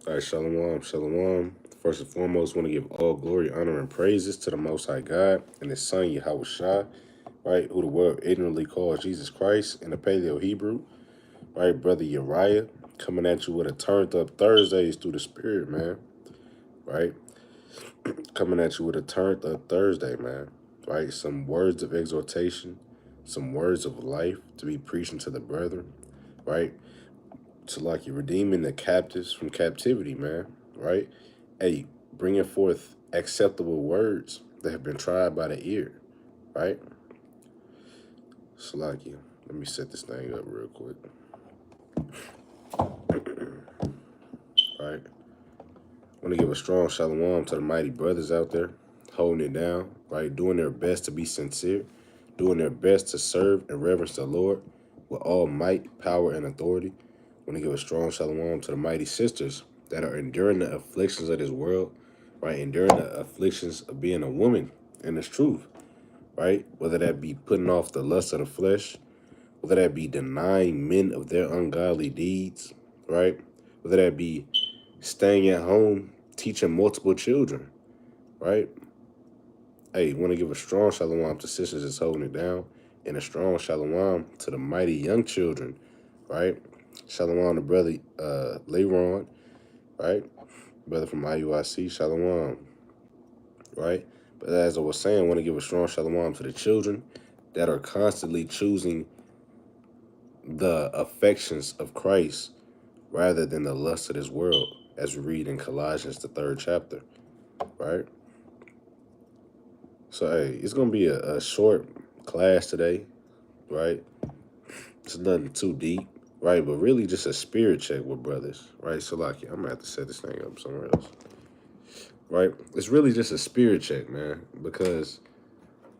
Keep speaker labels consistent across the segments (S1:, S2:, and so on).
S1: All right, shalom, shalom. First and foremost, want to give all glory, honor, and praises to the Most High God and His Son, Yahweh Shah, right, who the world ignorantly calls Jesus Christ in the Paleo Hebrew, right, Brother Uriah, coming at you with a turned up Thursdays through the Spirit, man, right, coming at you with a turned up Thursday, man, right, some words of exhortation, some words of life to be preaching to the brethren, right, to like you redeeming the captives from captivity, man, right? Hey, bringing forth acceptable words that have been tried by the ear, right? Salaki, let me set this thing up real quick. Right? I want to give a strong shalom to the mighty brothers out there, holding it down, right? Doing their best to be sincere, doing their best to serve and reverence the Lord with all might, power, and authority. I want to give a strong shalom to the mighty sisters that are enduring the afflictions of this world, right? Enduring the afflictions of being a woman in this truth, right? Whether that be putting off the lust of the flesh, whether that be denying men of their ungodly deeds, right? Whether that be staying at home, teaching multiple children, right? Hey, want to give a strong shalom to sisters that's holding it down, and a strong shalom to the mighty young children, right? Shalom to brother Leron, right? Brother from IUIC, shalom, right? But as I was saying, I want to give a strong shalom to the children that are constantly choosing the affections of Christ rather than the lust of this world, as we read in Colossians, the 3rd chapter, right? So, hey, it's going to be a short class today, right? It's nothing too deep, right? But really just a spirit check with brothers, right? So, like, I'm going to have to set this thing up somewhere else, right? It's really just a spirit check, man, because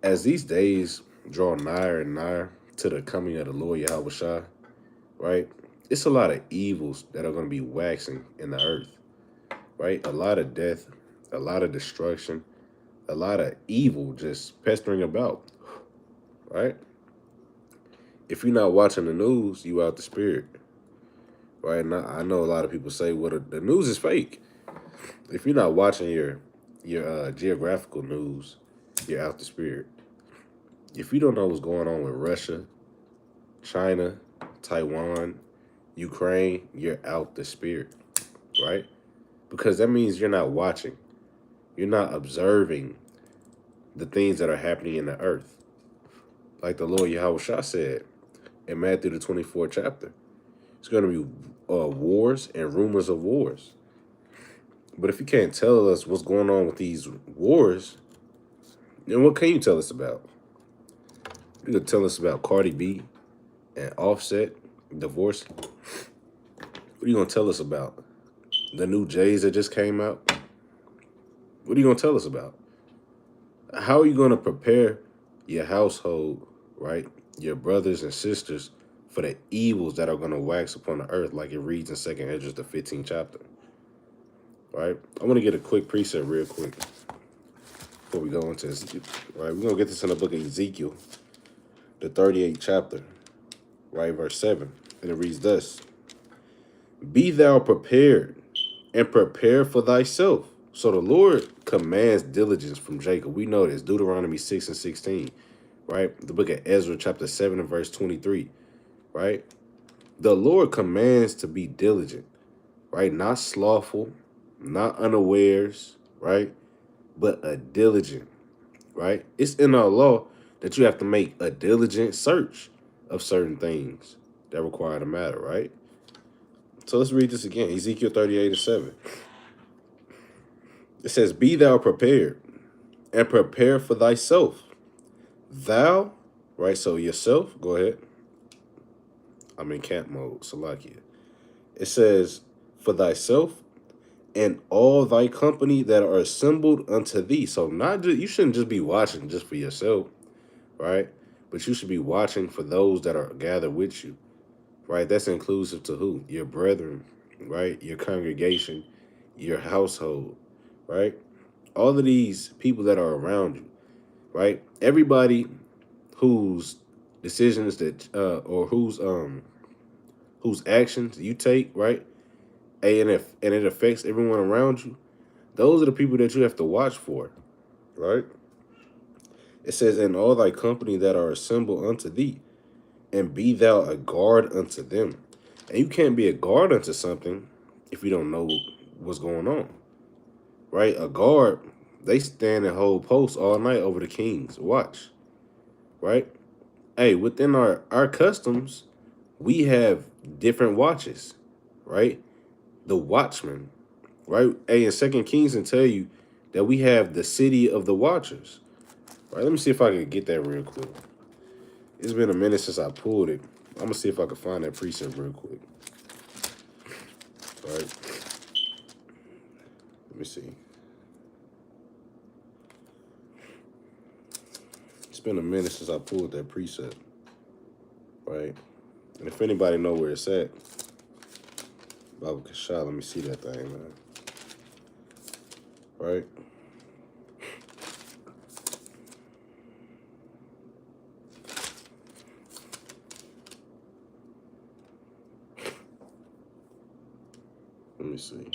S1: as these days draw nigher and nigher to the coming of the Lord Yahweh Shah, right? It's a lot of evils that are going to be waxing in the earth, right? A lot of death, a lot of destruction, a lot of evil just pestering about, right? If you're not watching the news, you out the spirit, right? And I know a lot of people say, well, the news is fake. If you're not watching your geographical news, you're out the spirit. If you don't know what's going on with Russia, China, Taiwan, Ukraine, you're out the spirit, right? Because that means you're not watching. You're not observing the things that are happening in the earth. Like the Lord Yahweh Shah said in Matthew the 24th chapter. It's going to be wars and rumors of wars. But if you can't tell us what's going on with these wars, then what can you tell us about? You could tell us about Cardi B and Offset, divorce. What are you going to tell us about? The new J's that just came out? What are you going to tell us about? How are you going to prepare your household, right? Your brothers and sisters for the evils that are going to wax upon the earth, like it reads in 2nd Esdras, the 15th chapter, right? I want to get a quick precept real quick before we go into this, right? We're going to get this in the book of Ezekiel, the 38th chapter, right? Verse 7, and it reads thus: Be thou prepared, and prepare for thyself. So the Lord commands diligence from Jacob. We know this, Deuteronomy 6 and 16, right? The book of Ezra, chapter 7 and verse 23, right? The Lord commands to be diligent, right? Not slothful, not unawares, right? But a diligent, right? It's in our law that you have to make a diligent search of certain things that require the matter, right? So let's read this again, Ezekiel 38 and 7. It says, Be thou prepared, and prepare for thyself. Thou, right, so yourself, go ahead. I'm in camp mode, Salakia. It says, For thyself and all thy company that are assembled unto thee. So not just, you shouldn't just be watching just for yourself, right? But you should be watching for those that are gathered with you, right? That's inclusive to who? Your brethren, right? Your congregation, your household, right? All of these people that are around you, right? Everybody whose decisions that or whose actions you take, right? And it affects everyone around you, those are the people that you have to watch for, right? It says, "In all thy company that are assembled unto thee, and be thou a guard unto them." And you can't be a guard unto something if you don't know what's going on, right? A guard, they stand and hold posts all night over the king's watch, right? Hey, within our customs, we have different watches, right? The watchmen, right? Hey, in Second Kings and tell you that we have the city of the watchers, right? Let me see if I can get that real quick. It's been a minute since I pulled it. I'm gonna see if I can find that precept real quick. All right. Let me see. It's been a minute since I pulled that precept, right? And if anybody know where it's at, Baba Kasha, let me see that thing, man. Right? Let me see.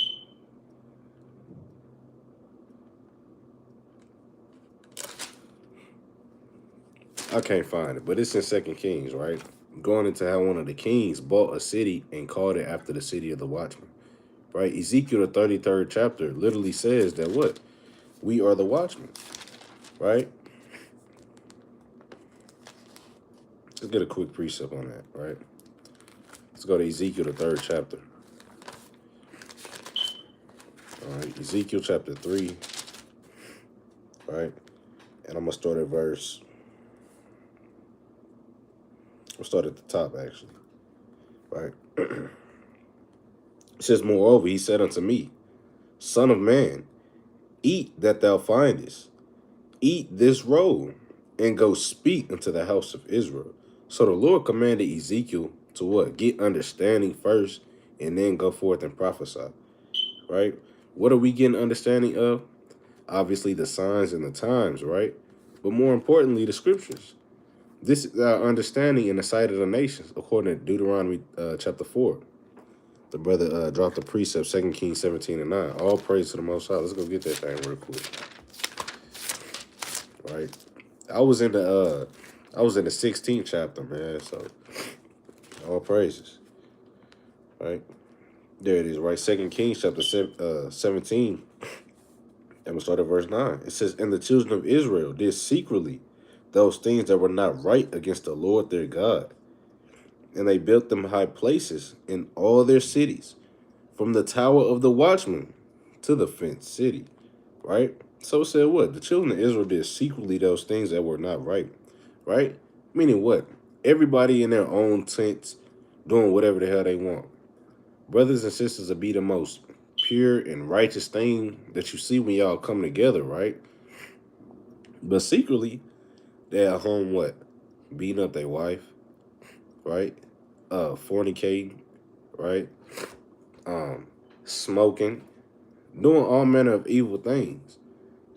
S1: I can't find it, but it's in Second Kings, right? Going into how one of the kings bought a city and called it after the city of the watchmen, right? Ezekiel, the 33rd chapter, literally says that what? We are the watchmen, right? Let's get a quick precept on that, right? Let's go to Ezekiel, the 3rd chapter. All right, Ezekiel chapter 3, right? And I'm going to start at verse. We'll start at the top, actually, right? It says, "Moreover, he said unto me, Son of man, eat that thou findest, eat this roll, and go speak unto the house of Israel." So the Lord commanded Ezekiel to what? Get understanding first, and then go forth and prophesy, right? What are we getting understanding of? Obviously, the signs and the times, right? But more importantly, the scriptures. This is our understanding in the sight of the nations, according to Deuteronomy chapter 4. The brother dropped the precept, 2 Kings 17 and 9. All praise to the Most High. Let's go get that thing real quick. Right? I was in the 16th chapter, man. So all praises. Right? There it is, right? 2 Kings chapter 17. And we start at verse 9. It says, "And the children of Israel did secretly those things that were not right against the Lord their God. And they built them high places in all their cities, from the tower of the watchman to the fenced city." Right? So it said what? The children of Israel did secretly those things that were not right. Right? Meaning what? Everybody in their own tents doing whatever the hell they want. Brothers and sisters will be the most pure and righteous thing that you see when y'all come together, right? But secretly, they're at home what? Beating up their wife, right? Fornicating, right? Smoking, doing all manner of evil things,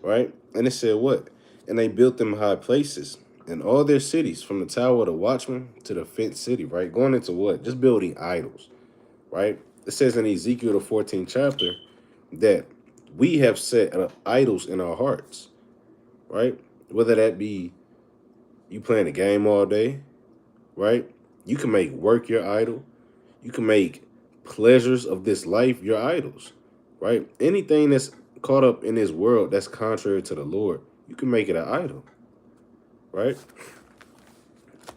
S1: right? And it said what? "And they built them high places in all their cities, from the tower of the watchman to the fenced city," right? Going into what? Just building idols, right? It says in Ezekiel, the 14th chapter, that we have set up idols in our hearts, right? Whether that be you playing a game all day, right? You can make work your idol. You can make pleasures of this life your idols, right? Anything that's caught up in this world that's contrary to the Lord, you can make it an idol, right?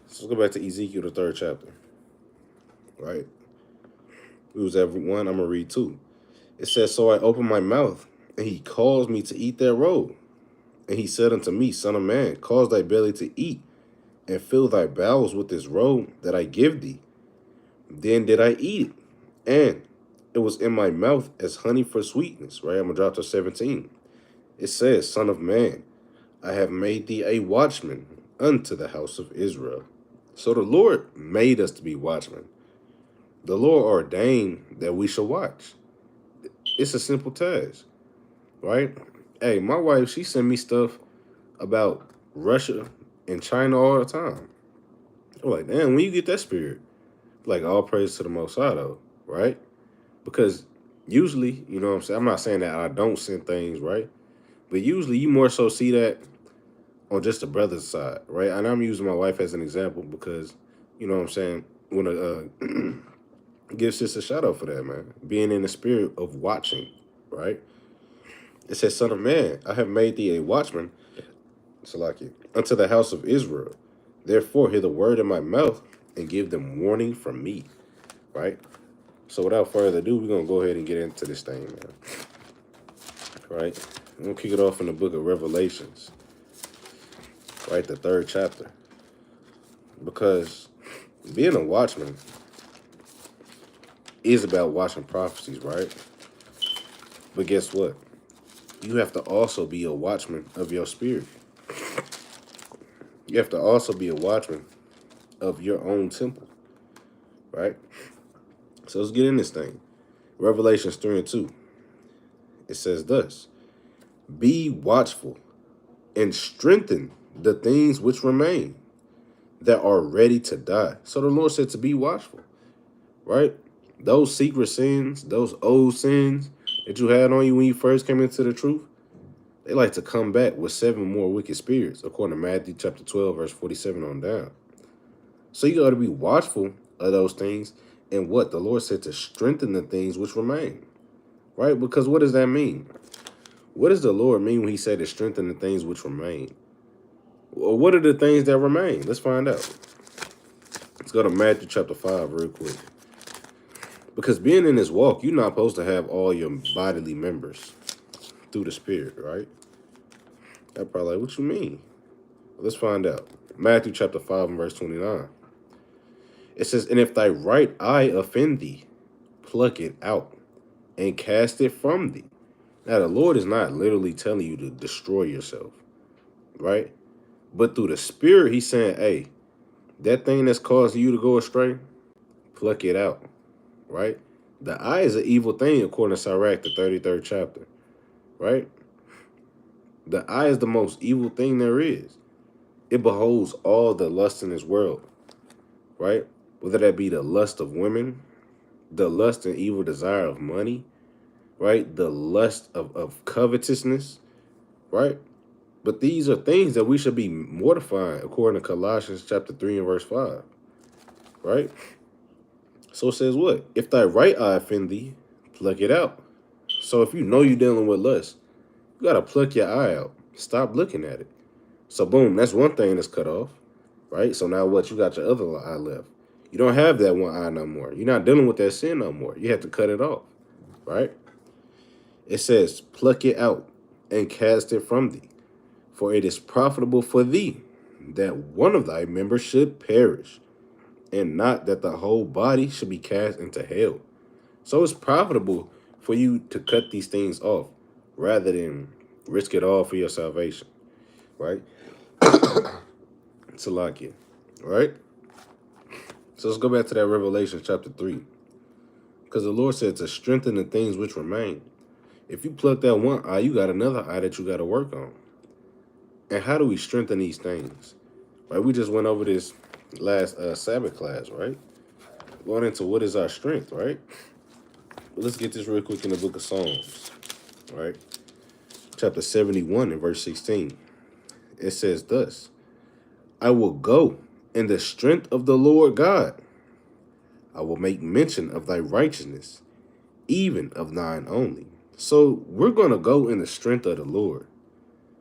S1: So let's go back to Ezekiel, the 3rd chapter, right? We was at 1, I'm going to read 2. It says, "So I opened my mouth, and he caused me to eat that roll. And he said unto me, Son of man, cause thy belly to eat, and fill thy bowels with this roll that I give thee. Then did I eat it, and it was in my mouth as honey for sweetness." Right? I'm going to drop to 17. It says, "Son of man, I have made thee a watchman unto the house of Israel." So the Lord made us to be watchmen. The Lord ordained that we shall watch. It's a simple task, right? Hey, my wife, she sent me stuff about Russia and China all the time. I'm like, damn, when you get that spirit? Like, all praise to the Most High, though, right? Because Usually, you know what I'm saying? I'm not saying that I don't send things, right? But usually you more so see that on just the brother's side, right? And I'm using my wife as an example because, you know what I'm saying, when a give sis a shout out for that, man. Being in the spirit of watching, right? It says, Son of man, I have made thee a watchman, Salaki, unto the house of Israel. Therefore, hear the word in my mouth and give them warning from me, right? So without further ado, we're going to go ahead and get into this thing, man, right? I'm going to kick it off in the book of Revelations, right? The 3rd chapter. Because being a watchman is about watching prophecies, right? But guess what? You have to also be a watchman of your spirit. You have to also be a watchman of your own temple, right? So let's get in this thing. Revelations 3 and 2. It says thus, be watchful and strengthen the things which remain that are ready to die. So the Lord said to be watchful, right? Those secret sins, those old sins that you had on you when you first came into the truth, they like to come back with 7 more wicked spirits, according to Matthew chapter 12, verse 47 on down. So you got to be watchful of those things. And what? The Lord said to strengthen the things which remain, right? Because what does that mean? What does the Lord mean when he said to strengthen the things which remain? Well, what are the things that remain? Let's find out. Let's go to Matthew chapter 5 real quick. Because being in this walk, you're not supposed to have all your bodily members through the spirit, right? They're probably like, what you mean? Well, let's find out. Matthew chapter 5 and verse 29. It says, and if thy right eye offend thee, pluck it out and cast it from thee. Now, the Lord is not literally telling you to destroy yourself, right? But through the spirit, he's saying, hey, that thing that's causing you to go astray, pluck it out, right? The eye is an evil thing, according to Sirach, the 33rd chapter, right? The eye is the most evil thing there is. It beholds all the lust in this world, right? Whether that be the lust of women, the lust and evil desire of money, right? The lust of covetousness, right? But these are things that we should be mortifying, according to Colossians chapter 3 and verse 5, right? So it says what? If thy right eye offend thee, pluck it out. So if you know you're dealing with lust, you got to pluck your eye out. Stop looking at it. So boom, that's one thing that's cut off, right? So now what? You got your other eye left. You don't have that one eye no more. You're not dealing with that sin no more. You have to cut it off, right? It says, pluck it out and cast it from thee. For it is profitable for thee that one of thy members should perish, and not that the whole body should be cast into hell. So it's profitable for you to cut these things off rather than risk it all for your salvation, right? Salakia, right? So let's go back to that Revelation chapter 3. Because the Lord said to strengthen the things which remain. If you pluck that one eye, you got another eye that you got to work on. And how do we strengthen these things? Right? We just went over this last Sabbath class, right? Going into what is our strength, right? But let's get this real quick in the book of Psalms, right? Chapter 71 and verse 16. It says thus, I will go in the strength of the Lord God. I will make mention of thy righteousness, even of thine only. So we're going to go in the strength of the Lord,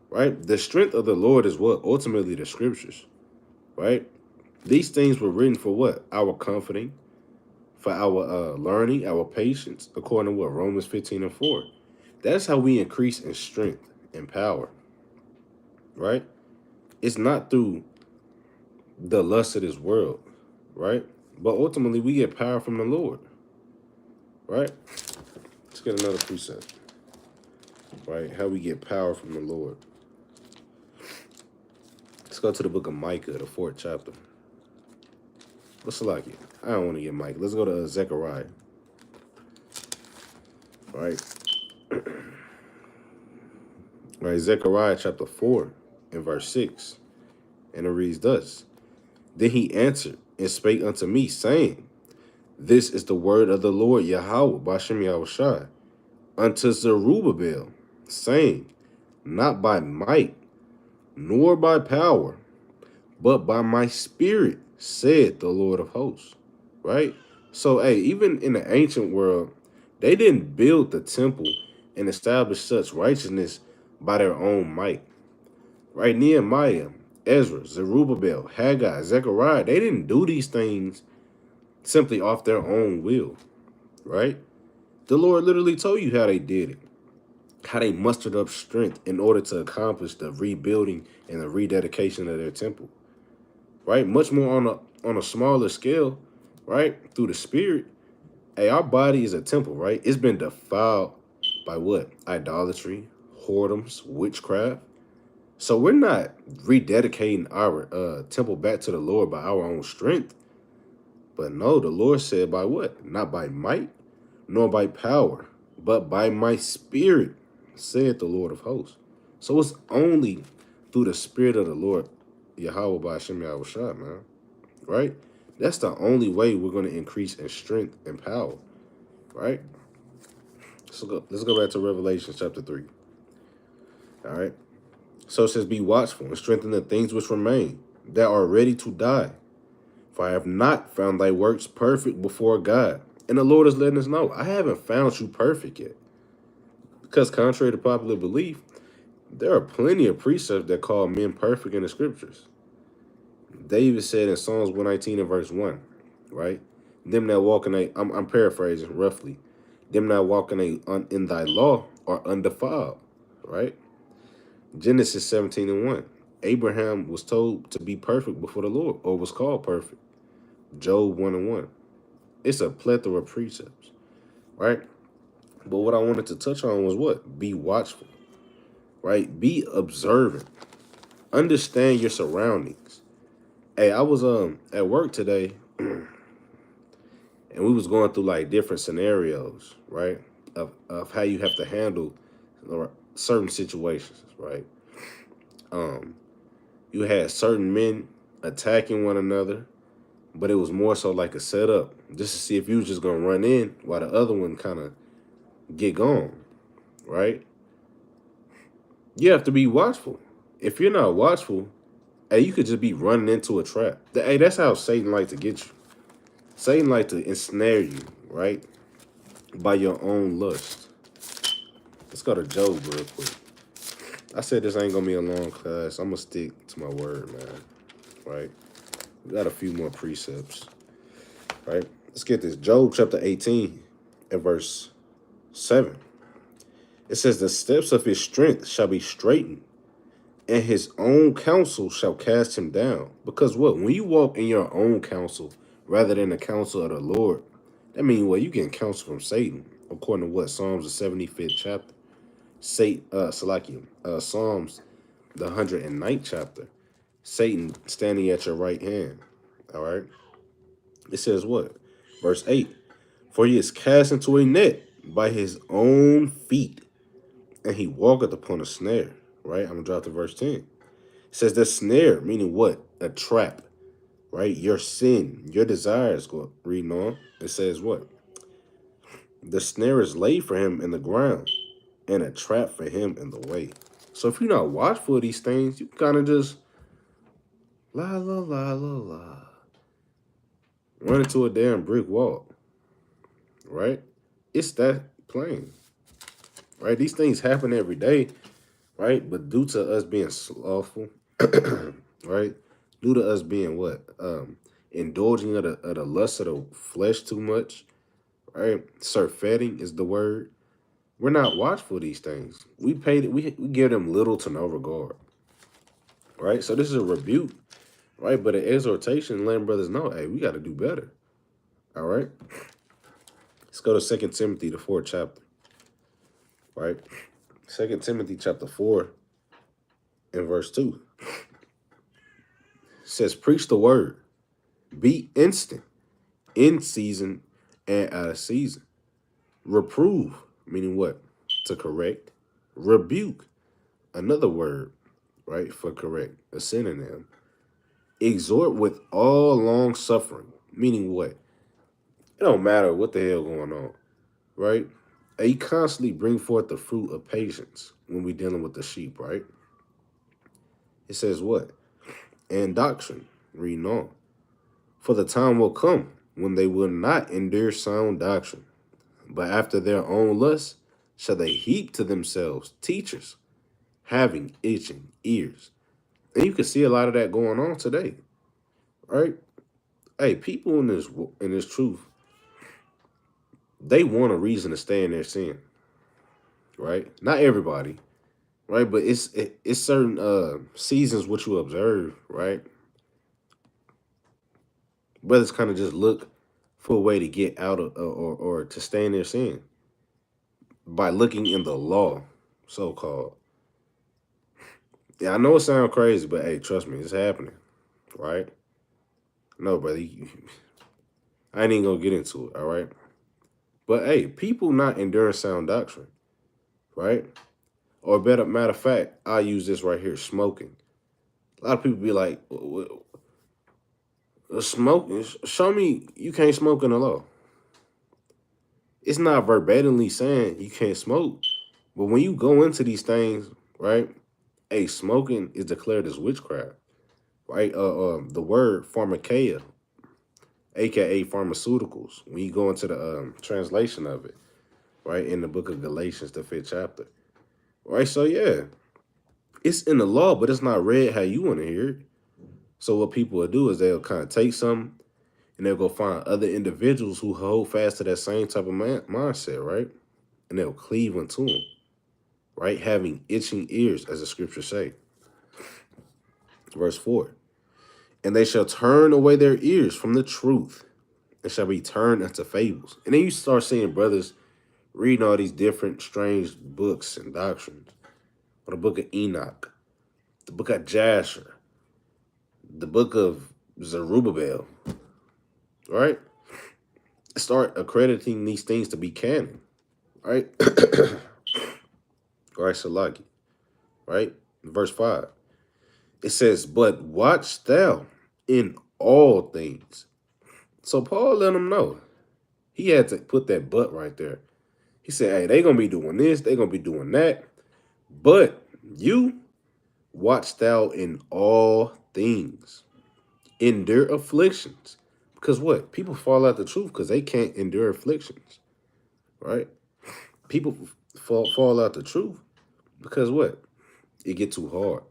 S1: right? The strength of the Lord is what? Ultimately the scriptures, right? These things were written for what? Our comforting, for our learning, our patience, according to what? Romans 15 and 4. That's how we increase in strength and power, right? It's not through the lust of this world, right? But ultimately, we get power from the Lord, right? Let's get another precept, right? How we get power from the Lord. Let's go to the book of Micah, the 4th chapter. What's like it? I don't want to get Micah. Let's go to Zechariah, right? Right, Zechariah chapter 4 and verse 6. And it reads thus, Then he answered and spake unto me, saying, This is the word of the Lord Yahweh, Bashem Yahushai. unto Zerubbabel, saying, not by might, nor by power, but by my spirit, said the Lord of hosts. Right? So, hey, even in the ancient world, they didn't build the temple and establish such righteousness by their own might. Right? Nehemiah, Ezra, Zerubbabel, Haggai, Zechariah, they didn't do these things simply off their own will. Right? The Lord literally told you how they did it, how they mustered up strength in order to accomplish the rebuilding and the rededication of their temple. Right? Much more on a smaller scale, right? Through the spirit. Hey, our body is a temple, right? It's been defiled by what? Idolatry, whoredoms, witchcraft. So we're not rededicating our temple back to the Lord by our own strength. But no, the Lord said by what? Not by might, nor by power, but by my spirit, said the Lord of hosts. So it's only through the spirit of the Lord, Yahweh by Hashem Yahushua, man. Right? That's the only way we're going to increase in strength and power. Right? So let's go back to Revelation chapter 3. All right? So it says, be watchful and strengthen the things which remain, that are ready to die. For I have not found thy works perfect before God. And the Lord is letting us know, I haven't found you perfect yet. Because contrary to popular belief, there are plenty of precepts that call men perfect in the scriptures. David said in Psalms 119 and verse 1, right? Them that walk in I'm paraphrasing roughly, them that walk in thy law are undefiled, right? Genesis 17 and 1. Abraham was told to be perfect before the Lord, or was called perfect. Job 1 and 1. It's a plethora of precepts, right? But what I wanted to touch on was what? Be watchful, right? Be observant. Understand your surroundings. Hey, I was at work today, and we was going through like different scenarios, right? Of how you have to handle certain situations, right? You had certain men attacking one another, but it was more so like a setup, just to see if you was just gonna run in while the other one kind of get gone, right? You have to be watchful. If you're not watchful, hey, you could just be running into a trap. Hey, that's how Satan like to get you. Satan like to ensnare you, right? By your own lust. Let's go to Job real quick. I said this ain't gonna be a long class. I'm gonna stick to my word, man. Right? We got a few more precepts. Right? Let's get this. Job chapter 18 and verse 7. It says, the steps of his strength shall be straightened, and his own counsel shall cast him down. Because what? When you walk in your own counsel rather than the counsel of the Lord, that means, well, you getting counsel from Satan, according to what? Psalms the 75th chapter. Psalms the 109th chapter. Satan standing at your right hand. All right. It says what? Verse 8. For he is cast into a net by his own feet, and he walketh upon a snare. Right? I'm going to drop to verse 10. It says the snare, meaning what? A trap. Right? Your sin, your desires. Go reading on. It says what? The snare is laid for him in the ground, and a trap for him in the way. So if you're not watchful of these things, you kind of just la la la la la run into a damn brick wall. Right? It's that plain. Right? These things happen every day, right? But due to us being slothful, right? Due to us being what? Indulging of the lust of the flesh too much, right? Surfeiting is the word. We're not watchful of these things. We give them little to no regard. Right? So this is a rebuke, right? But an exhortation, letting brothers know, hey, we got to do better. All right? Let's go to 2 Timothy, the 4th chapter. Right? 2 Timothy chapter 4 and verse 2. It says, preach the word. Be instant, in season and out of season. Reprove, meaning what? To correct. Rebuke, another word, right, for correct, a synonym. Exhort with all long suffering, meaning what? It don't matter what the hell going on, right? He constantly bring forth the fruit of patience when we dealing with the sheep, right? It says what? And doctrine, reading on. For the time will come when they will not endure sound doctrine, but after their own lusts shall they heap to themselves teachers, having itching ears. And you can see a lot of that going on today, right? Hey, people in this truth, they want a reason to stay in their sin, right? Not everybody, right? But it's certain seasons what you observe, right? Brothers kind of just look for a way to get out of or to stay in their sin by looking in the law, so called. Yeah, I know it sounds crazy, but hey, trust me, it's happening, right? No, brother, I ain't even gonna get into it, all right? But hey, people not enduring sound doctrine, right? Or better, matter of fact, I use this right here, smoking. A lot of people be like, smoking, show me you can't smoke in the law. It's not verbatimly saying you can't smoke, but when you go into these things, right? Hey, smoking is declared as witchcraft, right? The word pharmakeia, aka pharmaceuticals, when you go into the translation of it, right, in the book of Galatians, the 5th chapter, right? So yeah, it's in the law, but it's not read how you want to hear it. So what people will do is they'll kind of take some and they'll go find other individuals who hold fast to that same type of mindset, right? And they'll cleave unto them, right? Having itching ears, as the scriptures say. Verse 4. And they shall turn away their ears from the truth and shall be turned unto fables. And then you start seeing brothers reading all these different strange books and doctrines. Or the book of Enoch, the book of Jasher, the book of Jerubbaal, right? Start accrediting these things to be canon, right? Right, Salaki, right? Verse 5. It says, but watch thou in all things. So Paul let them know. He had to put that but right there. He said, hey, they going to be doing this. They going to be doing that. But you watch thou in all things. Endure afflictions. Because what? People fall out the truth because they can't endure afflictions. Right? People fall out the truth because what? It get too hard.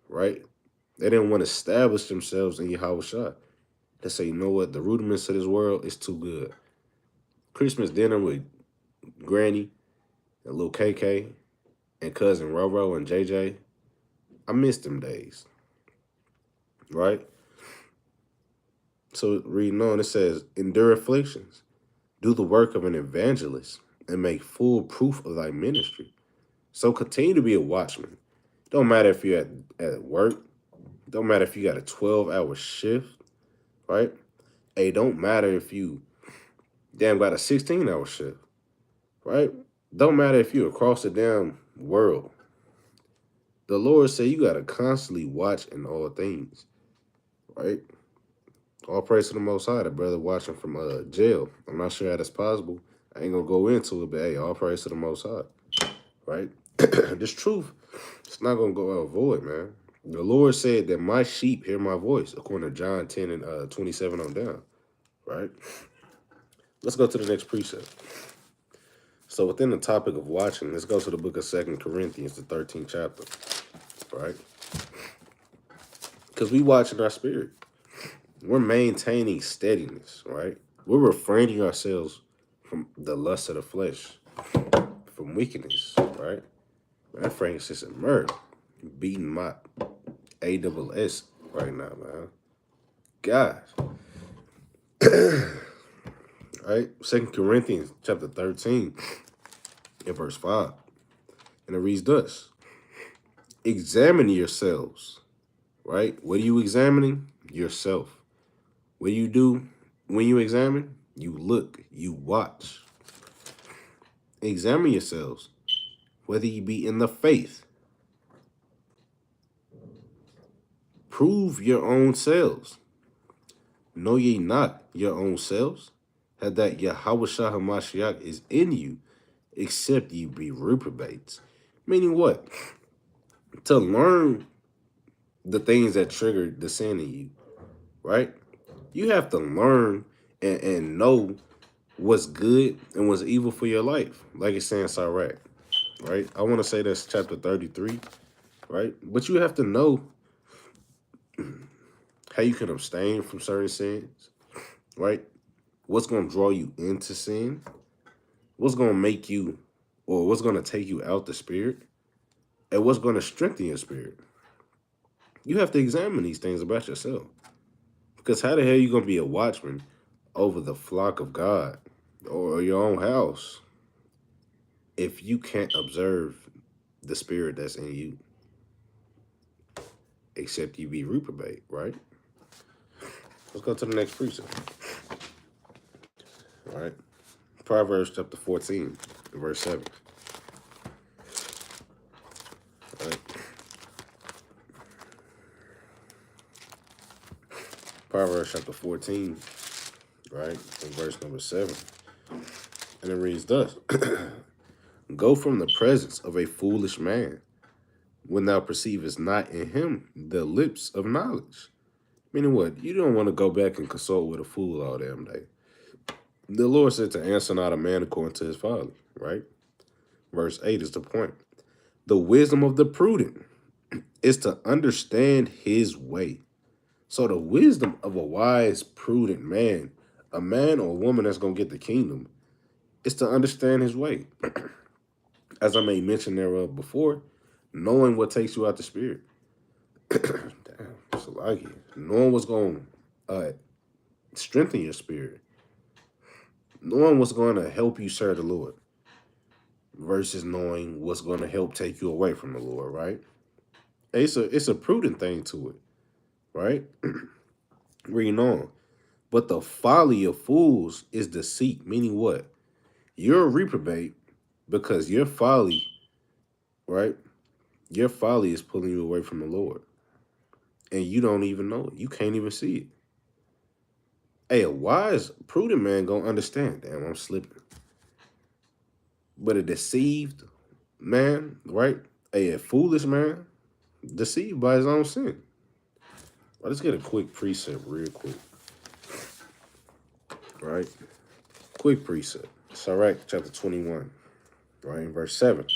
S1: Right? They didn't want to establish themselves in Yahushua. They say, you know what? The rudiments of this world is too good. Christmas dinner with Granny and little KK and cousin Roro and JJ. I miss them days. Right? So reading on, it says, endure afflictions. Do the work of an evangelist and make full proof of thy ministry. So continue to be a watchman. Don't matter if you're at work. Don't matter if you got a 12-hour shift, right? Hey, don't matter if you damn got a 16-hour shift, right? Don't matter if you're across the damn world. The Lord said you got to constantly watch in all things, right? All praise to the Most High. The brother watching from jail. I'm not sure how that's possible. I ain't going to go into it, but hey, all praise to the Most High, right? This truth, it's not going to go void, man. The Lord said that my sheep hear my voice, according to John 10 and 27 on down, right? Let's go to the next precept. So within the topic of watching, let's go to the book of 2 Corinthians, the 13th chapter, right? Because we watching our spirit. We're maintaining steadiness, right? We're refraining ourselves from the lust of the flesh, from wickedness, right? That frankincense and myrrh beating my AWS right now, man. Guys. Right? 2 Corinthians chapter 13 and verse 5. And it reads thus. Examine yourselves, right? What are you examining? Yourself. What do you do when you examine? You look, you watch. Examine yourselves, whether you be in the faith. Prove your own selves. Know ye not your own selves? That Yahushua HaMashiach is in you, except ye be reprobates. Meaning what? To learn the things that trigger the sin in you, right? You have to learn and know what's good and what's evil for your life. Like it's saying Sirach, right? I want to say that's chapter 33, right? But you have to know how you can abstain from certain sins, right? What's going to draw you into sin? What's going to make you, or what's going to take you out the spirit? And what's going to strengthen your spirit? You have to examine these things about yourself. Because how the hell are you going to be a watchman over the flock of God or your own house if you can't observe the spirit that's in you? Except you be reprobate, right? Let's go to the next precept. All right. Proverbs chapter 14, verse 7. All right. Proverbs chapter 14, right, and verse number 7. And it reads thus. Go from the presence of a foolish man when thou perceivest not in him the lips of knowledge. Meaning what? You don't want to go back and consult with a fool all damn day. The Lord said to answer not a man according to his folly, right? Verse 8 is the point. The wisdom of the prudent is to understand his way. So the wisdom of a wise, prudent man, a man or a woman that's going to get the kingdom, is to understand his way. As I made mention thereof before, knowing what takes you out the spirit. Damn, it's like it. Knowing what's going to strengthen your spirit. Knowing what's going to help you serve the Lord versus knowing what's going to help take you away from the Lord, right? It's a prudent thing to it, right? Reading on. But the folly of fools is deceit, meaning what? You're a reprobate because your folly, right? Your folly is pulling you away from the Lord. And you don't even know it. You can't even see it. Hey, a wise, prudent man gonna understand. Damn, I'm slipping. But a deceived man, right? Hey, a foolish man, deceived by his own sin. Well, let's get a quick precept real quick. Right? Quick precept. Sirach chapter 21, right? Verse 7.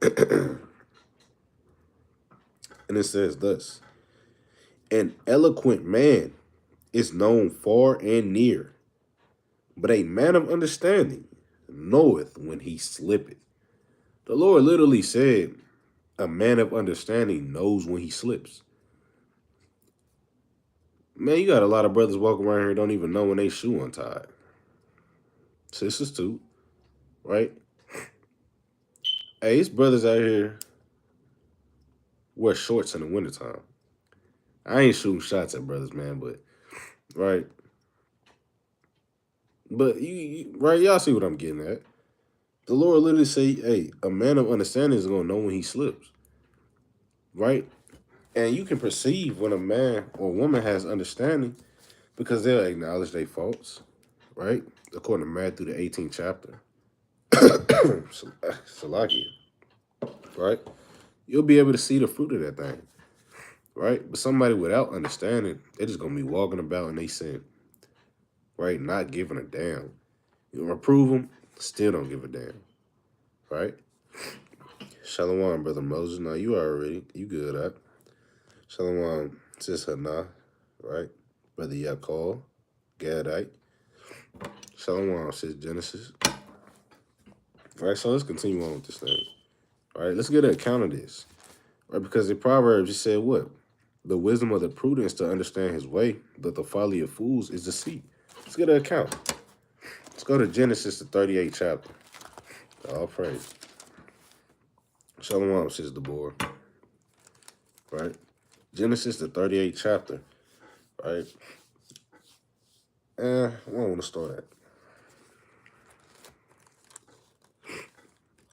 S1: And it says thus. An eloquent man is known far and near, but a man of understanding knoweth when he slippeth. The Lord literally said, a man of understanding knows when he slips. Man, you got a lot of brothers walking around here who don't even know when they shoe untied. Sisters too, right? Hey, it's brothers out here wear shorts in the wintertime. I ain't shooting shots at brothers, man, but, right? But, right, y'all see what I'm getting at. The Lord literally say, hey, a man of understanding is going to know when he slips, right? And you can perceive when a man or woman has understanding because they'll acknowledge their faults, right? According to Matthew, the 18th chapter. Salakia, right? You'll be able to see the fruit of that thing, right? But somebody without understanding, they're just going to be walking about in they sin, right? Not giving a damn. You reprove them, still don't give a damn, right? Shalom, Brother Moses. Now, you already, you good, huh? Shalom, Sis Hannah, right? Brother Yakol, Gadite. Shalom, Sis Genesis. All right, so let's continue on with this thing. All right, let's get an account of this. Right, because in Proverbs, it said what? The wisdom of the prudent is to understand his way, but the folly of fools is deceit. Let's get an account. Let's go to Genesis, the 38th chapter. All praise. Shalom, Sis Deborah. Right? Genesis, the 38th chapter. Right? I don't want to start at.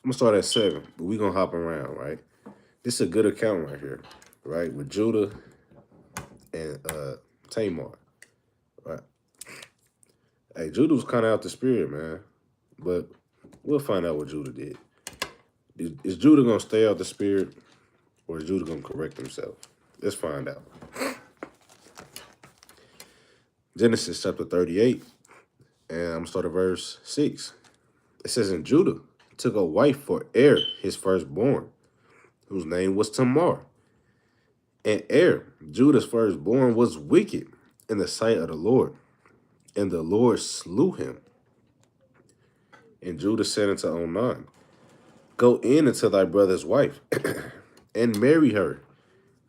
S1: I'm going to start at 7, but we're going to hop around, right? This is a good account right here, right? With Judah and Tamar, right? Hey, Judah was kind of out the spirit, man. But We'll find out what Judah did. Is Judah going to stay out the spirit, or is Judah going to correct himself? Let's find out. Genesis chapter 38, and I'm going to start at verse 6. It says, and Judah took a wife for his firstborn, whose name was Tamar. And Judah's firstborn, was wicked in the sight of the Lord, and the Lord slew him. And Judah said unto Onan, go in unto thy brother's wife, and marry her,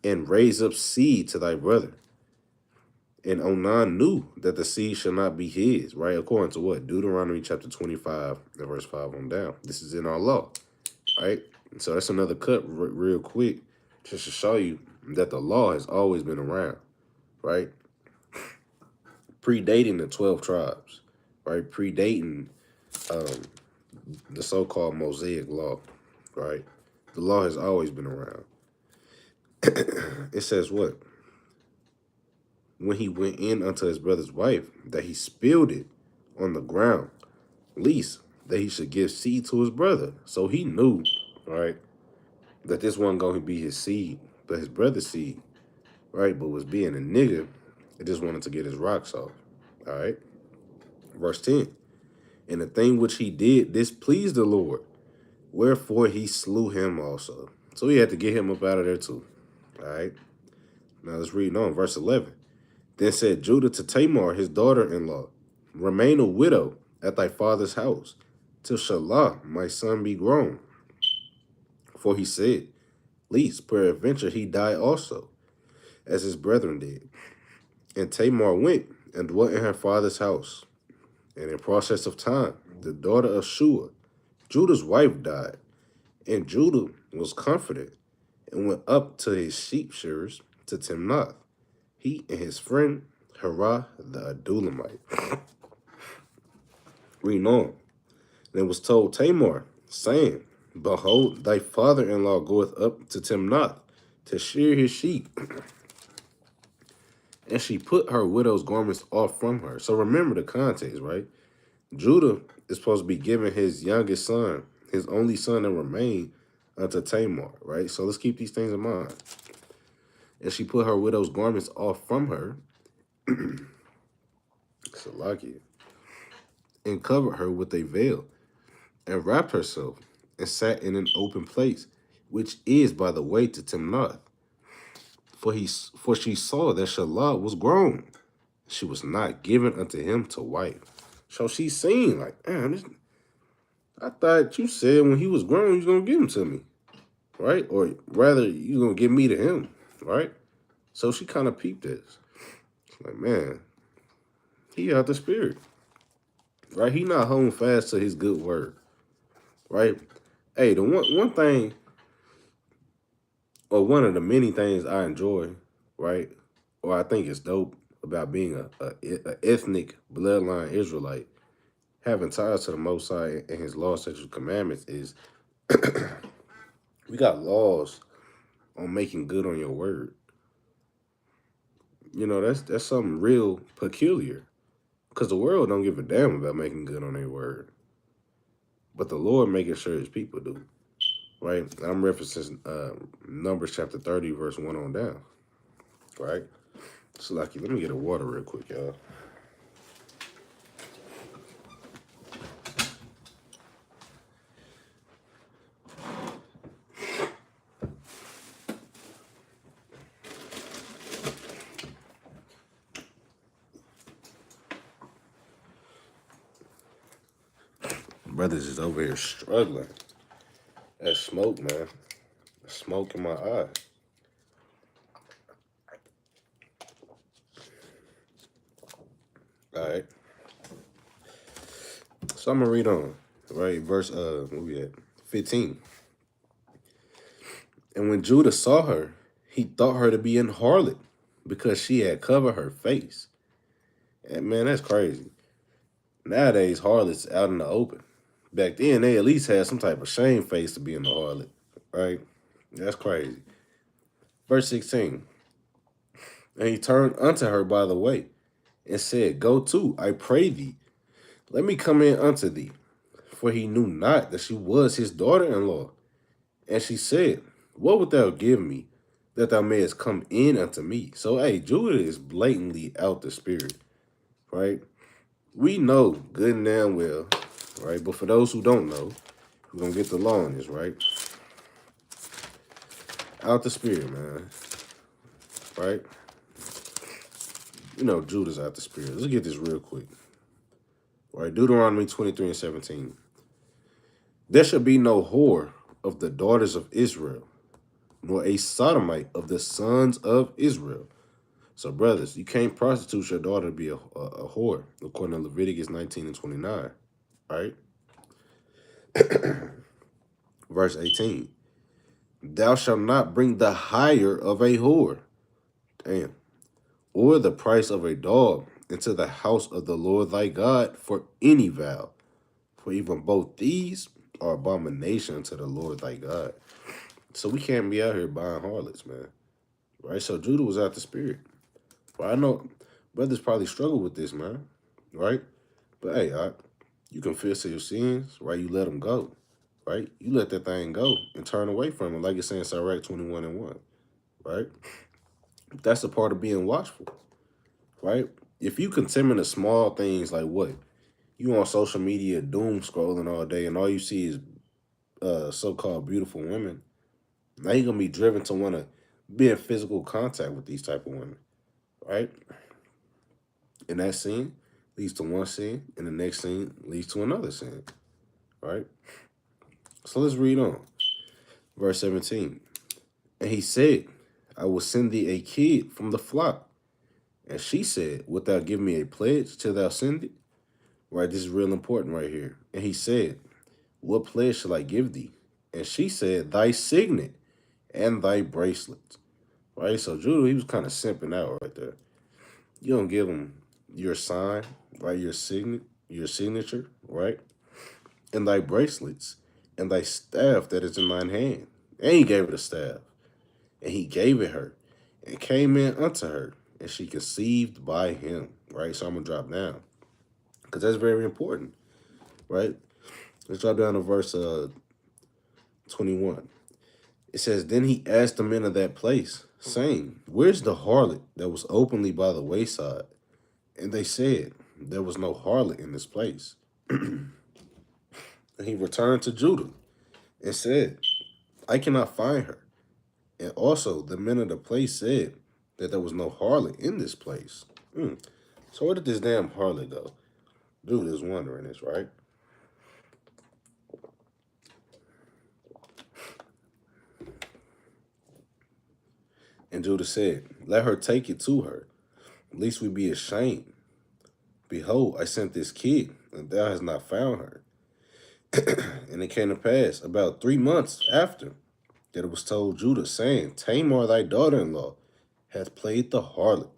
S1: and raise up seed to thy brother. And Onan knew that the seed shall not be his, right? According to what? Deuteronomy chapter 25, and verse 5 on down. This is in our law, right? So that's another cut real quick, just to show you that the law has always been around, right? Predating the 12 tribes, right? Predating the so-called Mosaic law, right? The law has always been around. It says what? When he went in unto his brother's wife, that he spilled it on the ground, least that he should give seed to his brother. So he knew, right, that this wasn't going to be his seed, but his brother's seed, right? But was being a nigga, it just wanted to get his rocks off, all right? Verse 10, and the thing which he did displeased the Lord, wherefore he slew him also. So he had to get him up out of there too, all right? Now let's read on, verse 11. Then said Judah to Tamar, his daughter-in-law, remain a widow at thy father's house, till Shelah, my son, be grown. For he said, least peradventure he die also, as his brethren did. And Tamar went and dwelt in her father's house. And in process of time, the daughter of Shua, Judah's wife, died. And Judah was comforted, and went up to his sheep shearers to Timnath, he and his friend Hirah the Adulamite. Reading on. And it was told Tamar, saying, behold, thy father-in-law goeth up to Timnath to shear his sheep. And she put her widow's garments off from her. So remember the context, right? Judah is supposed to be giving his youngest son, his only son that remained, unto Tamar, right? So let's keep these things in mind. And she put her widow's garments off from her, Salakia, and covered her with a veil, and wrapped herself, and sat in an open place, which is by the way to Timnath. For she saw that Shelah was grown. She was not given unto him to wife. So she seen, like, damn, I thought you said when he was grown, you was going to give him to me, right? Or rather, you going to give me to him, right? So she kind of peeped this. She's like, man, he out the spirit, right? He not holding fast to his good word, right? Hey, the one thing, or one of the many things I enjoy, right, or I think it's dope about being a ethnic bloodline Israelite, having ties to the Most High and his law, statutes, commandments, is we got laws on making good on your word. You know, that's something real peculiar, because the world don't give a damn about making good on their word, but the Lord making sure his people do, right? I'm referencing Numbers chapter 30, verse 1 on down, right? So, like, let me get a water real quick, y'all. Brothers is over here struggling. That smoke, man. Smoke in my eye. All right. So I'm gonna read on, right? Verse where we at? 15. And when Judah saw her, he thought her to be an harlot, because she had covered her face. And man, that's crazy. Nowadays, harlots out in the open. Back then, they at least had some type of shame face to be in the harlot, right? That's crazy. Verse 16. And he turned unto her by the way, and said, go to, I pray thee, let me come in unto thee. for he knew not that she was his daughter-in-law. And she said, what wilt thou give me, that thou mayest come in unto me? So, hey, Judah is blatantly out the spirit, right? We know good and damn well, right? But for those who don't know, we're going to get the law on this, right? Out the spirit, man, right? You know, Judah's out the spirit. Let's get this real quick. Right, Deuteronomy 23:17. There shall be no whore of the daughters of Israel, nor a sodomite of the sons of Israel. So, brothers, you can't prostitute your daughter to be a whore, according to Leviticus 19:29, right? Verse 18. Thou shalt not bring the hire of a whore, damn, or the price of a dog into the house of the Lord thy God for any vow. For even both these are abomination to the Lord thy God. So we can't be out here buying harlots, man. Right? So Judah was out the spirit. Well, I know brothers probably struggle with this, man. Right? But hey, you confess to your sins, right? You let them go. Right? You let that thing go and turn away from it, like it's saying Sirach 21:1. Right? That's a part of being watchful. Right? If you contemplate the small things like what? You on social media doom scrolling all day and all you see is so-called beautiful women, now you're going to be driven to want to be in physical contact with these type of women, right? And that sin leads to one sin, and the next sin leads to another sin, right? So let's read on. Verse 17. And he said, I will send thee a kid from the flock. And she said, wilt thou give me a pledge till thou send it? Right, this is real important right here. And he said, what pledge shall I give thee? And she said, thy signet and thy bracelets. Right, so Judah, he was kind of simping out right there. You don't give him your sign, right, your signature, right, and thy bracelets, and thy staff that is in thine hand. And he gave her the staff, and he gave it her, and came in unto her, and she conceived by him, right? So I'm going to drop down, because that's very important, right? Let's drop down to verse 21. It says, then he asked the men of that place, saying, where's the harlot that was openly by the wayside? And they said, there was no harlot in this place. And he returned to Judah and said, I cannot find her. And also the men of the place said that there was no harlot in this place. So where did this damn harlot go? Judah is wondering this, right? And Judah said, let her take it to her, lest we be ashamed. Behold, I sent this kid, and thou hast not found her. And it came to pass about 3 months after that it was told Judah, saying, Tamar, thy daughter-in-law, hath played the harlot.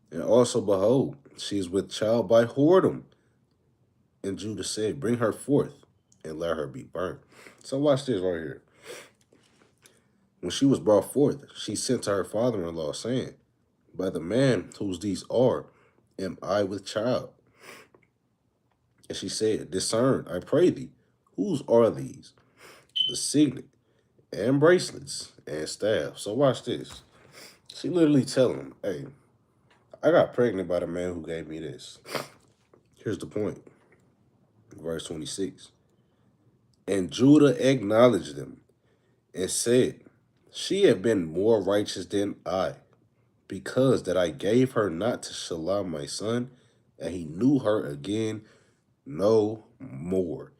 S1: And also, behold, she is with child by whoredom. And Judah said, bring her forth, and let her be burnt. So watch this right here. When she was brought forth, she sent to her father-in-law, saying, by the man whose these are, am I with child? And she said, discern, I pray thee, whose are these? The signet, and bracelets, and staff. So watch this. She literally telling him, hey, I got pregnant by the man who gave me this. Here's the point. Verse 26. And Judah acknowledged them and said, she had been more righteous than I, because that I gave her not to Shalom my son, and he knew her again no more.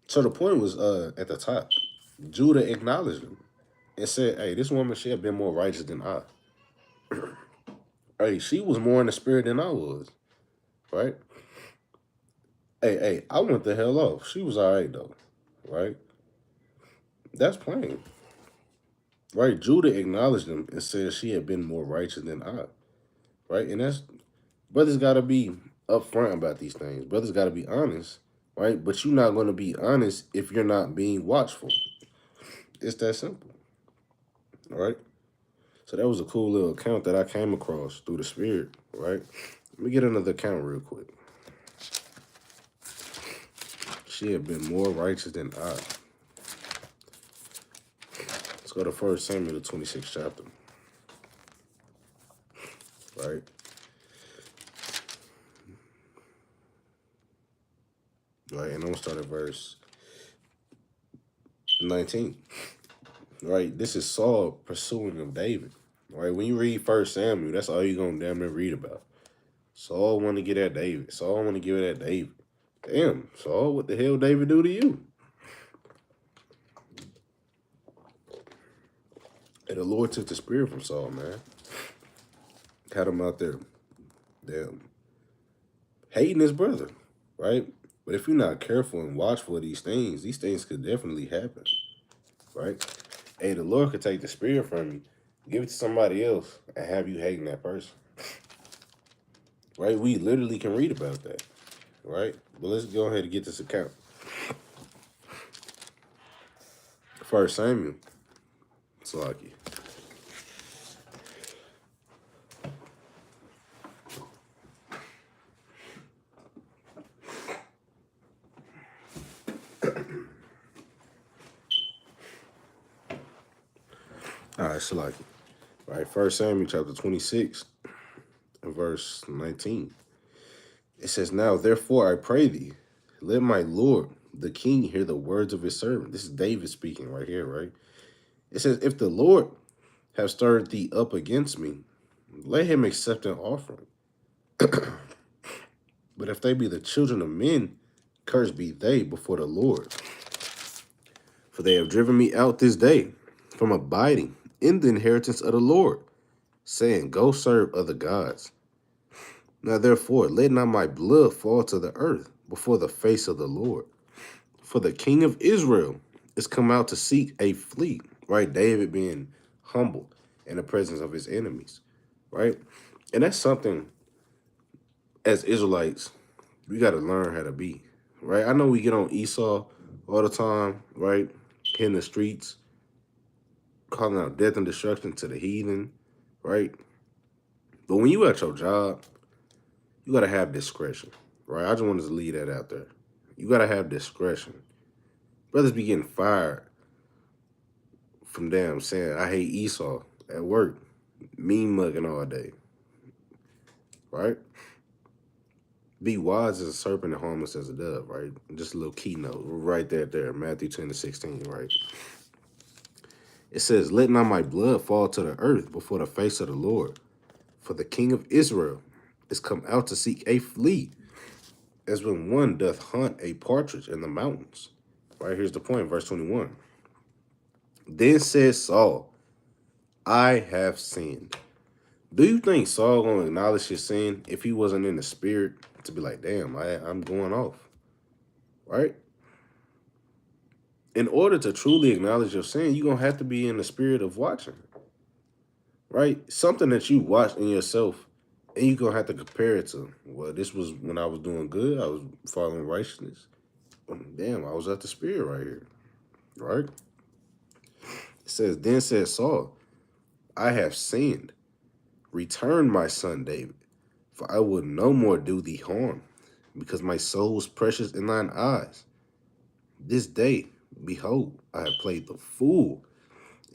S1: So the point was at the top. Judah acknowledged him and said, hey, this woman, she had been more righteous than I. Hey, she was more in the spirit than I was, right? Hey, I went the hell off. She was all right, though, right? That's plain, right? Judah acknowledged him and said she had been more righteous than I, right? And that's, brothers got to be upfront about these things. Brothers got to be honest, right? But you're not going to be honest if you're not being watchful. It's that simple, all right? So that was a cool little account that I came across through the spirit, right? Let me get another account real quick. she had been more righteous than I. Let's go to 1 Samuel, the 26th chapter. Right? Right, and I'm going to start at verse 19. Right, this is Saul pursuing of David. Right, when you read 1 Samuel, that's all you're going to damn near read about. Saul want to get at David. Saul want to give it at David. Damn, Saul, what the hell David do to you? And the Lord took the spirit from Saul, man. Had him out there, damn, hating his brother, right? But if you're not careful and watchful of these things could definitely happen, right? Hey, the Lord could take the spirit from you, give it to somebody else, and have you hating that person, right? We literally can read about that, right? But let's go ahead and get this account. 1 Samuel, it's lucky. All right, Salaki. All right, 1 Samuel chapter 26, verse 19. It says, now, therefore, I pray thee, let my Lord, the king, hear the words of his servant. This is David speaking right here, right? It says, if the Lord have stirred thee up against me, let him accept an offering. But if they be the children of men, cursed be they before the Lord. For they have driven me out this day from abiding in the inheritance of the Lord, saying, go serve other gods. Now therefore, let not my blood fall to the earth before the face of the Lord. For the king of Israel is come out to seek a fleet, right? David being humble in the presence of his enemies, right? And that's something, as Israelites, we got to learn how to be, right? I know we get on Esau all the time, right? In the streets, calling out death and destruction to the heathen, right? But when you at your job, you got to have discretion, right? I just wanted to leave that out there. You got to have discretion. Brothers be getting fired from damn saying, I hate Esau at work, mean mugging all day, right? Be wise as a serpent and harmless as a dove, right? Just a little keynote right there, Matthew 10:16, right? It says, let not my blood fall to the earth before the face of the Lord, for the king of Israel is come out to seek a fleet, as when one doth hunt a partridge in the mountains. Right, here's the point, verse 21. Then said Saul, I have sinned. Do you think Saul gonna acknowledge his sin if he wasn't in the spirit to be like, damn, I'm going off, right? In order to truly acknowledge your sin, you're gonna have to be in the spirit of watching, right? Something that you watch in yourself, and you're gonna have to compare it to, well, this was when I was doing good, I was following righteousness. Damn, I was at the spirit right here, right? It says, then said Saul, I have sinned. Return, my son David, for I will no more do thee harm, because my soul is precious in thine eyes. This day, behold, I have played the fool,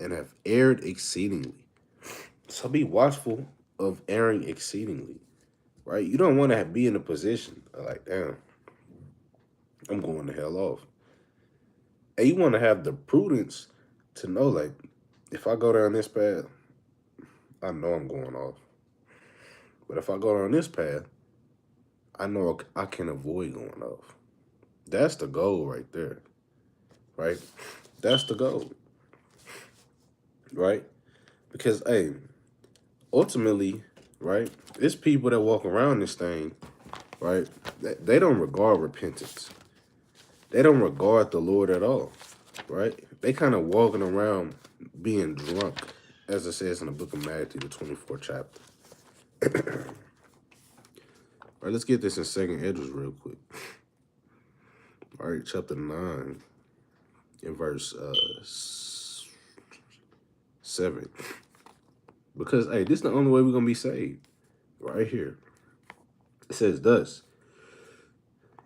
S1: and have erred exceedingly. So be watchful of erring exceedingly, right? You don't want to be in a position of like, damn, I'm going the hell off. And you want to have the prudence to know, like, if I go down this path, I know I'm going off. But if I go down this path, I know I can avoid going off. That's the goal right there, right? That's the goal, right? Because, hey, ultimately, right, it's people that walk around this thing, right, they don't regard repentance. They don't regard the Lord at all, right? They kind of walking around being drunk, as it says in the book of Matthew, the 24th chapter. All right, let's get this in 2nd Esdras real quick. All right, chapter 9, in verse 7. Because, hey, this is the only way we're going to be saved. Right here. It says thus,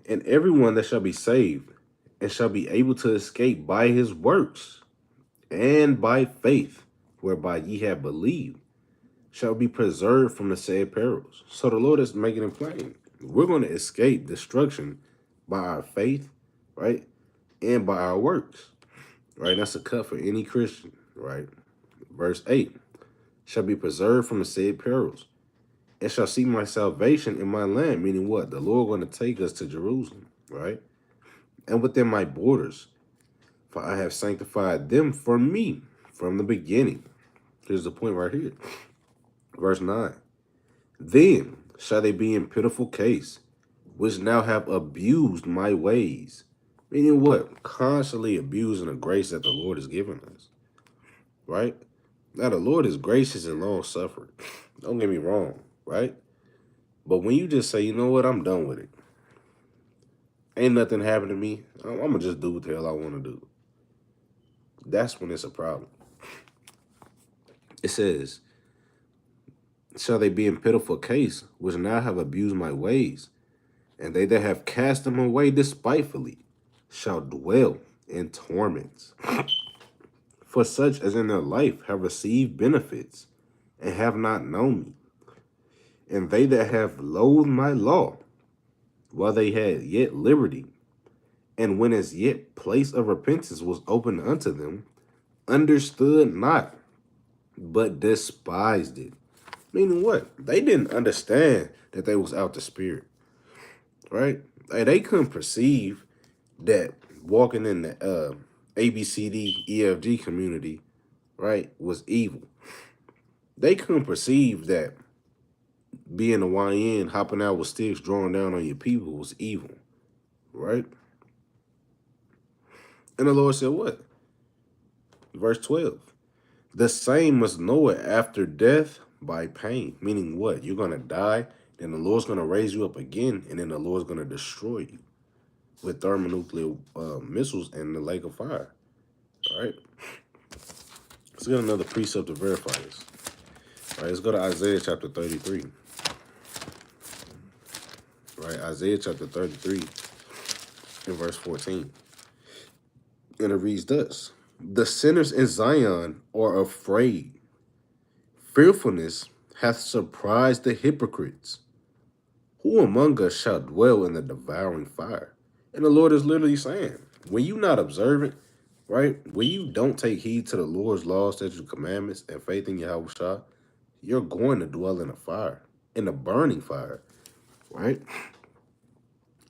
S1: and everyone that shall be saved and shall be able to escape by his works, and by faith, whereby ye have believed, shall be preserved from the said perils. So the Lord is making it plain. We're going to escape destruction by our faith, right? And by our works, right? That's a cut for any Christian, right? Verse 8, shall be preserved from the said perils, and shall see my salvation in my land, meaning what? The Lord going to take us to Jerusalem, right? And within my borders, for I have sanctified them for me from the beginning. Here's the point right here. Verse 9, then shall they be in pitiful case, which now have abused my ways. Meaning what? Constantly abusing the grace that the Lord has given us, right? Now, the Lord is gracious and long-suffering. Don't get me wrong, right? But when you just say, you know what, I'm done with it. Ain't nothing happened to me. I'm going to just do what the hell I want to do. That's when it's a problem. It says, shall they be in pitiful case, which now have abused my ways, and they that have cast them away despitefully shall dwell in torments. For such as in their life have received benefits, and have not known me. And they that have loathed my law, while they had yet liberty, and when as yet place of repentance was opened unto them, understood not, but despised it. Meaning what? They didn't understand that they was out the spirit, right? Like, they couldn't perceive that walking in the ABCD EFG community, right, was evil. They couldn't perceive that being a YN, hopping out with sticks, drawing down on your people was evil, right? And the Lord said what? Verse 12. The same must know it after death by pain. Meaning what? You're going to die, then the Lord's going to raise you up again, and then the Lord's going to destroy you with thermonuclear missiles and the lake of fire. All right? Let's get another precept to verify this. All right, let's go to Isaiah chapter 33. Right, Isaiah chapter 33 and verse 14. And it reads thus: the sinners in Zion are afraid. Fearfulness hath surprised the hypocrites. Who among us shall dwell in the devouring fire? And the Lord is literally saying, when you not observant, right? When you don't take heed to the Lord's laws, statutes, commandments, and faith in Yahweh, you're going to dwell in a fire, in a burning fire, right?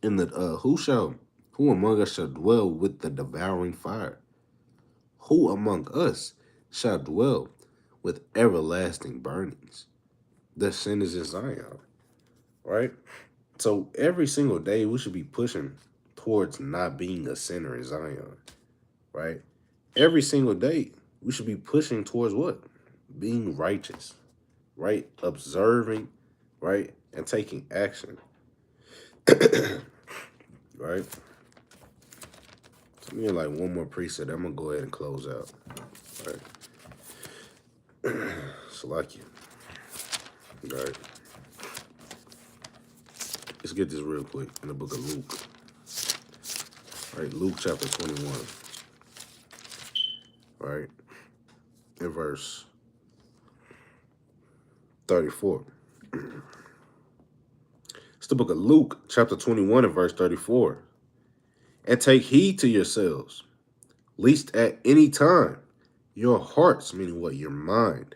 S1: In the who among us shall dwell with the devouring fire? Who among us shall dwell with everlasting burnings? The sin is in Zion, right? So every single day we should be pushing towards not being a sinner in Zion, right? Every single day we should be pushing towards what? Being righteous, right? Observing, right? And taking action, right? So we need like one more precept. I'm going to go ahead and close out, right? Salakia. All right. Let's get this real quick in the book of Luke. All right, Luke chapter 21. Right? In verse 34. It's the book of Luke chapter 21 and verse 34. And take heed to yourselves, lest at any time your hearts, meaning what? Your mind,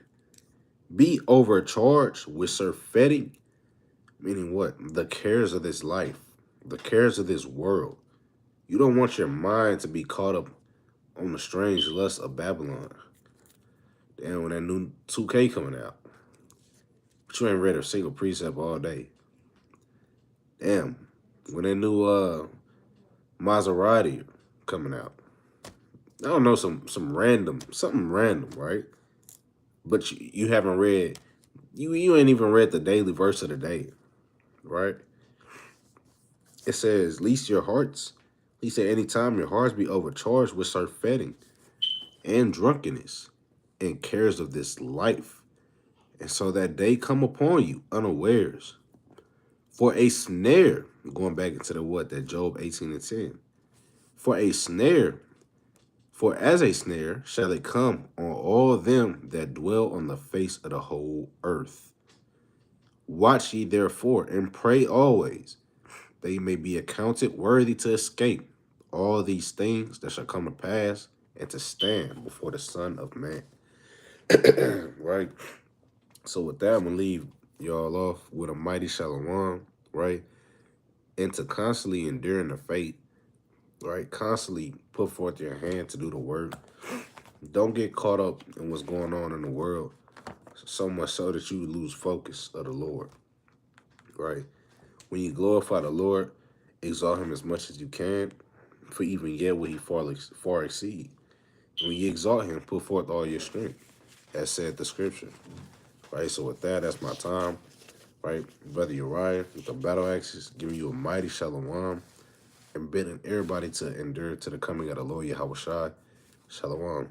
S1: be overcharged with surfeiting, meaning what? The cares of this life, the cares of this world. You don't want your mind to be caught up on the strange lust of Babylon. Damn, when that new 2K coming out. But you ain't read a single precept all day. Damn, when that new Maserati coming out. I don't know, something random, right? But you haven't read, you ain't even read the daily verse of the day, right? It says, least at any time your hearts be overcharged with surfeiting and drunkenness and cares of this life. And so that day come upon you unawares. For a snare, going back into the what? That Job 18 and 10. For as a snare shall it come on all them that dwell on the face of the whole earth. Watch ye therefore, and pray always, that ye may be accounted worthy to escape all these things that shall come to pass, and to stand before the Son of Man. Right? So with that, I'm going to leave y'all off with a mighty shalom, right? And to constantly endure in the faith, right? Constantly put forth your hand to do the work. Don't get caught up in what's going on in the world, so much so that you lose focus of the Lord, right? When you glorify the Lord, exalt him as much as you can, for even yet will he far exceed. When you exalt him, put forth all your strength, as said the scripture, right? So with that, that's my time, right? Brother Uriah with the battle axes, giving you a mighty shalom, and bidding everybody to endure to the coming of the Lord Yahweh Shai. Shalom.